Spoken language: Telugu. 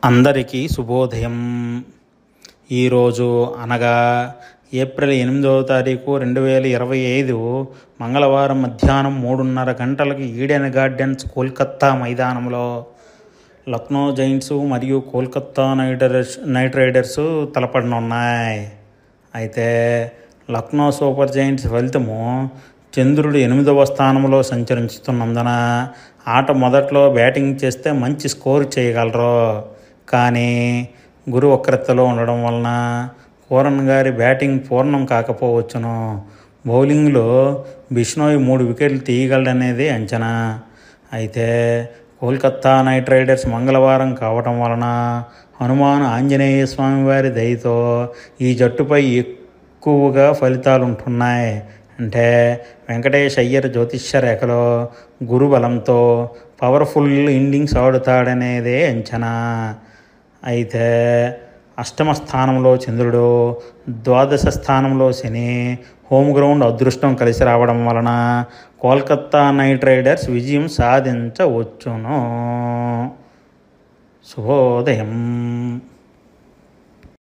అందరికీ శుభోదయం. ఈరోజు అనగా ఏప్రిల్ 8వ తారీఖు 2025 మంగళవారం మధ్యాహ్నం 3:30 గంటలకు ఈడెన్ గార్డెన్స్ కోల్కతా మైదానంలో లక్నో జైంట్స్ మరియు కోల్కతా నైట్ రైడర్స్ తలపడనున్నాయి. అయితే లక్నో సూపర్ జైంట్స్ ఫలితము చంద్రుడు 8వ స్థానంలో సంచరిస్తున్నందున ఆట మొదట్లో బ్యాటింగ్ చేస్తే మంచి స్కోర్ చేయగలరు. కానీ గురు వక్రతలో ఉండడం వలన కోరన్ గారి బ్యాటింగ్ పూర్ణం కాకపోవచ్చును. బౌలింగ్లో బిష్నోయ్ 3 వికెట్లు తీయగలడనేది అంచనా. అయితే కోల్కతా నైట్ రైడర్స్ మంగళవారం కావటం వలన హనుమాన్ ఆంజనేయ స్వామి వారి దయతో ఈ జట్టుపై ఎక్కువగా ఫలితాలుంటున్నాయి. అంటే వెంకటేష్ అయ్యర్ జ్యోతిష్య రేఖలో గురు బలంతో పవర్ఫుల్ ఇన్నింగ్స్ ఆడుతాడనేదే అంచనా. అయితే అష్టమ స్థానంలో చంద్రుడు, ద్వాదశ స్థానంలో శని, హోమ్ గ్రౌండ్ అదృష్టం కలిసి రావడం వలన కోల్కతా నైట్ రైడర్స్ విజయం సాధించవచ్చును. శుభోదయం.